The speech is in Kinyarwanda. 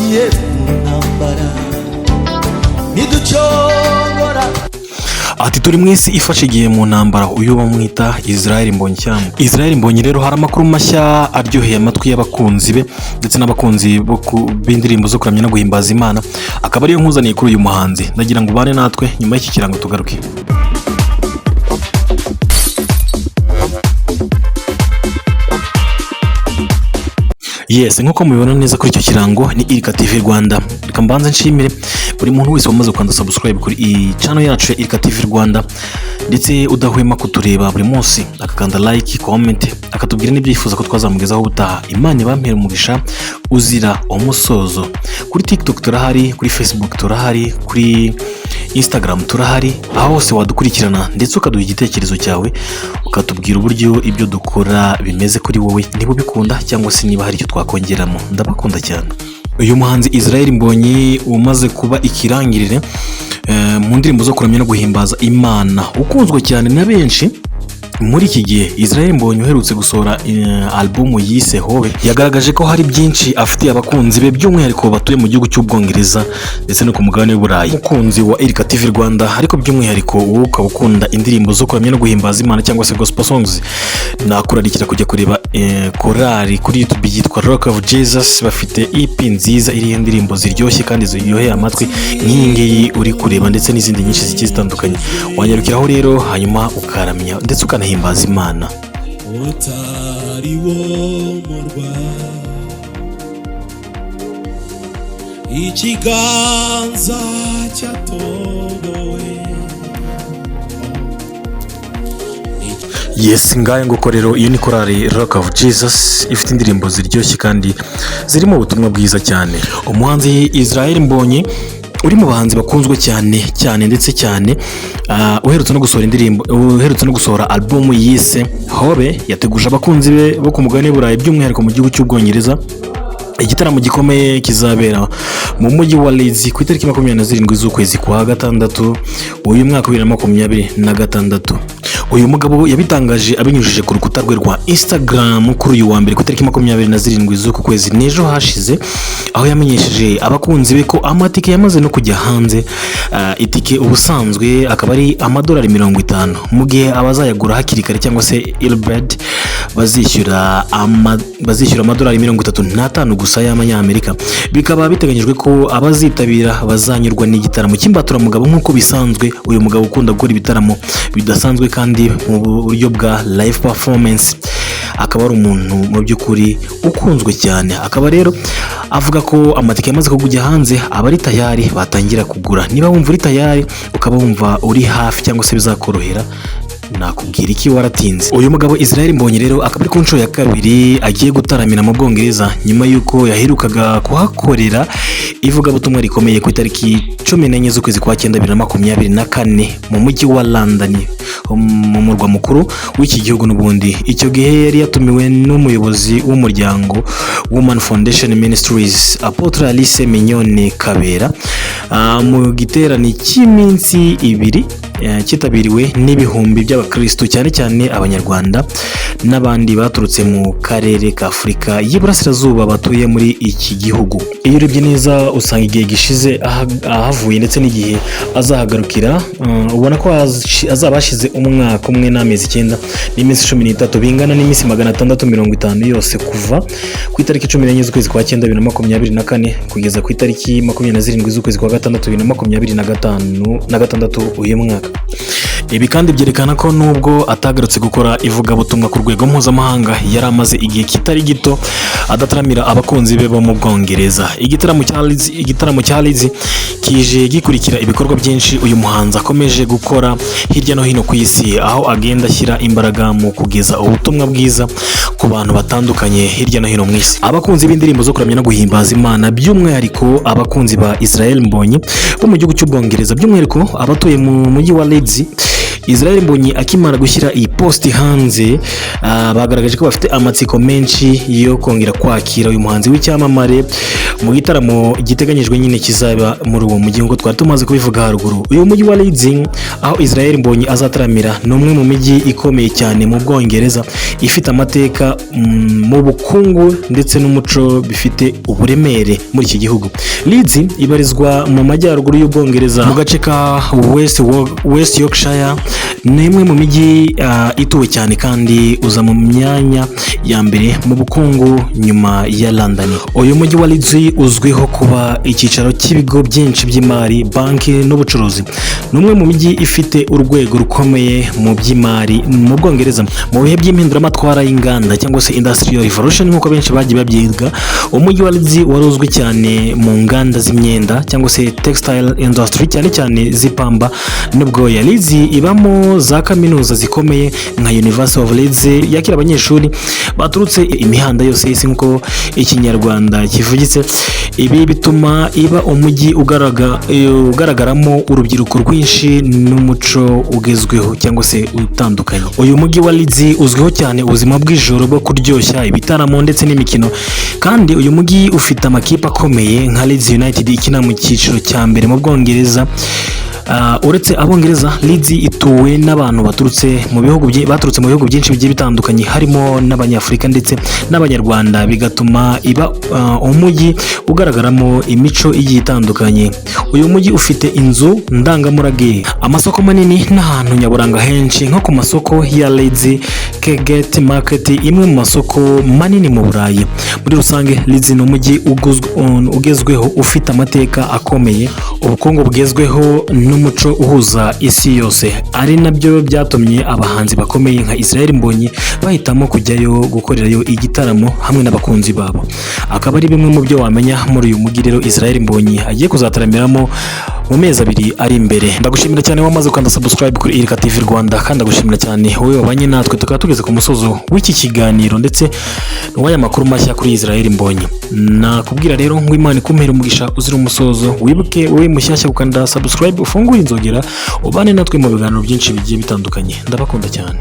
twagiye mu ntambara niducogora. Ati turi mu isi ifashe igihe mu ntambara. Uyu bamwita Israel Mbonyi cyane. Israel Mbonyi rero hari amakuru mashya aryoheye amatwi y'abakunzi be ndetse n'abakunzi b'indirimbo zo kuramya no guhimbaza Imana, akaba ariyo nkuzaniye kuri uyu muhanzi. Ndagira ngo ubane natwe nyuma y'iki kirango tugaruke. Yes, nkuko mubibona neza kuri icyo kirango ni Irika TV Rwanda. Reka mbanze nshimire buri muntu wese wamaze kwanda subscribe kuri iyi channel yacu ya Irika TV Rwanda, ndetse udahwema kutureba buri munsi akakanda like, comment, akatubwira n'ibyifuzo ko twazamugezaho ubutaha. Imana ibampere umugisha uzira umusozo. Kuri TikTok turahari, kuri Facebook turahari, kuri Instagram turahari, aho hose wadukurikirana ndetse ukaduha igitekerezo cyawe, ukatubwira uburyo ibyo dukora bimeze kuri wowe, niba ubikunda cyangwa se niba hari icyo twakongeramo. Ndabakunda cyane. Uyu muhanzi Israel Mbonyi umaze kuba ikirangirire mu ndirimbo zo kuramya no guhimbaza Imana, ukunzwe cyane na benshi muri iki gihe. Israel Mbonyi uherutse gusohora album yise Hobe, yagaragaje ko hari byinshi afitiye abakunzi be, by'umwihariko batuye mu gihugu cy'Ubwongereza ndetse no ku mugabane w'Uburayi. Umukunzi wa Irika TV Rwanda, ariko by'umwihariko wowe ukaba ukunda indirimbo zo kuramya no guhimbaza Imana cyangwa se gospel songs, nakurarikira kujya kureba korali kuri YouTube yitwa Rock of Jesus. Bafite EP nziza iriho indirimbo ziryoshye kandi ziryoheye amatwi nk'iyi ngiyi uri kureba, ndetse n'izindi nyinshi zigiye zitandukanye. Wanyarukiraho rero hanyuma ukaramya ndetse ukanahimbaza Imana. Utari wo murwa ikiganza cyatobowe. Yes, ngaye nguko rero iyo ni korali Rock of Jesus, ifite indirimbo ziryoshye kandi zirimo ubutumwa bwiza cyane. Umuhanzi Israel Mbonyi uri mu bahanzi bakunzwe cyane ndetse cyane, uherutse no gusohora album yise Hobe, yateguje abakunzi be bo ku mugabane w'Uburayi, by'umwihariko mu gihugu cy'Ubwongereza. Igitaramo gikomeye kizabera mu mujyi wa Leeds ku itariki 27 z'ukwezi kwa gatandatu uyu mwaka 2026. Uyu mugabo yabitangaje abinyujije ku rukuta rwe rwa Instagram kuri uyu wa mbere ku itariki 27 z'uku kwezi n'ejo hashize, aho yamenyesheje abakunzi be ko amatike yamaze no kujya hanze. Itike ubusanzwe akaba ari amadolari 50, mu gihe abazayagura hakiri kare cyangwa se early bazishyura amadolari 35 gusa y'amanyamerika. Bikaba biteganyijwe ko abazitabira bazanyurwa n'igitaramo cy'imbaturamugabo nk'uko bisanzwe. Uyu mugabo ukunda gukora ibitaramo bidasanzwe kandi mu buryo bwa live performance, akaba ari umuntu mu by'ukuri ukunzwe cyane. Akaba rero avuga ko amatike yamaze kujya hanze, abari tayari batangira kugura. Niba wumva uri tayari, ukaba wumva uri hafi cyangwa se bizakorohera, nakubwira iki waratinze. Uyu mugabo Israel Mbonyi rero akaba ari ku nshuro ya kabiri agiye gutaramira mu Bwongereza, nyuma y'uko yaherukaga kuhakorera ivugabutumwa rikomeye ku itariki 14 z'ukwezi kwa 9 2024 mu mujyi wa London, mu murwa mukuru w'iki gihugu. N'ubundi icyo gihe yari yatumiwe n'umuyobozi w'umuryango Women Foundation Ministries, Apotre Alice Mignone Kabera, mu giterane cy'iminsi ibiri cyitabiriwe n'ibihumbi by'abakristo, cyane cyane abanyarwanda n'abandi baturutse mu karere ka Afurika y'Iburasirazuba batuye muri iki gihugu. Iyo urebye neza usanga igihe gishize ahavuye ndetse n'igihe azahagarukira, ubona ko azaba ashize umwaka umwe n'amezi 9 n'iminsi 13, bingana n'iminsi 650 yose, kuva ku itariki 14 z'ukwezi kwa 9 2024 kugeza ku itariki 27 z'ukwezi kwa 6 2026 uyu mwaka. Ibi kandi byerekana ko nubwo atagarutse gukora ivugabutumwa ku rwego mpuzamahanga, yari amaze igihe kitari gito adataramira abakunzi be bo mu Bwongereza. Igitaramo cya Leeds kije gikurikira ibikorwa byinshi uyu muhanzi akomeje gukora hirya no hino ku isi, aho agenda ashyira imbaraga mu kugeza ubutumwa bwiza ku bantu batandukanye hirya no hino mu isi. Abakunzi b'indirimbo zo kuramya no guhimbaza Imana, by'umwihariko abakunzi ba Israel Mbonyi bo mu gihugu cy'Ubwongereza, by'umwihariko abatuye mu mujyi wa Leeds, Israel Mbonyi akimara gushyira iyi post hanze bagaragaje ko bafite amatsiko menshi yo kongera kwakira uyu muhanzi w'icyamamare mu gitaramo giteganyijwe nyine kizaba muri uwo mujyi ngo twari tumaze kubivuga haruguru. Uyu mujyi wa Leeds aho Israel Mbonyi azataramira ni umwe mu mijyi ikomeye cyane mu Bwongereza ifite amateka mu bukungu ndetse n'umuco bifite uburemere muri iki gihugu. Leeds ibarizwa mu majyaruguru y'Ubwongereza mu gace ka West Yorkshire, ni imwe mu mijyi ituwe cyane kandi uza mu myanya ya mbere mu bukungu nyuma ya London. Uyu mujyi wa Leeds uzwiho kuba icyicaro cy'ibigo byinshi by'imari, banki n'ubucuruzi. Ni umwe mu mijyi ifite urwego rukomeye mu by'imari mu Bwongereza. Mu bihe by'impinduramatwara y'inganda cyangwa se industrial revolution nk'uko benshi bagiye babyiga, umujyi wa Leeds wari uzwi cyane mu nganda z'imyenda cyangwa se textile industry, cyane cyane zipamba n'ubwoya. Leeds ibamo za kaminuza zikomeye nka University of Leeds yakira abanyeshuri baturutse imihanda yose y'isi nk'uko ikinyarwanda kivugitse. Ibi bituma iba umujyi ugaragaramo urubyiruko rwinshi n'umuco ugezweho cyangwa se utandukanye. Uyu mujyi wa Leeds uzwiho cyane ubuzima bw'ijoro bwo kuryoshya ibitaramo ndetse n'imikino, kandi uyu mujyi ufite amakipe akomeye nka Leeds United ikina mu cyiciro cya mbere mu Bwongereza. Uretse Abongereza, Leeds ituwe n'abantu baturutse mu bihugu byinshi bigiye bitandukanye harimo n'Abanyafurika ndetse n'Abanyarwanda, bigatuma iba umujyi ugaragaramo imico igiye itandukanye. Uyu mujyi ufite inzu ndangamurage, amasoko manini n'ahantu nyaburanga henshi nko ku masoko ya Leeds Gate Market, imwe mu masoko manini mu Burayi. Muri rusange Leeds ni umujyi ugezweho ufite amateka akomeye, ubukungu bugezweho n'umuco uhuza isi yose, ari nabyo byatumye abahanzi bakomeye nka Israel Mbonyi bahitamo kujyayo gukorerayo igitaramo hamwe n'abakunzi babo. Akaba ari bimwe mu byo wamenya muri uyu mujyi rero Israel Mbonyi agiye kuzataramiramo mu mezi 2 ari imbere. Ndagushimira cyane wamaze kwanda subscribe kuri Irika TV Rwanda, kandi ndagushimira cyane wowe wabanye natwe tukaba tugeze ku musozo w'iki kiganiro ndetse n'aya makuru mashya kuri Israel Mbonyi. Nakubwira rero ngo Imana ikumpere umugisha uzira umusozo, wibuke wowe mushyashya gukanda subscribe, ufungure inzogera ubane natwe mu biganiro byinshi bigiye bitandukanye. Ndabakunda cyane.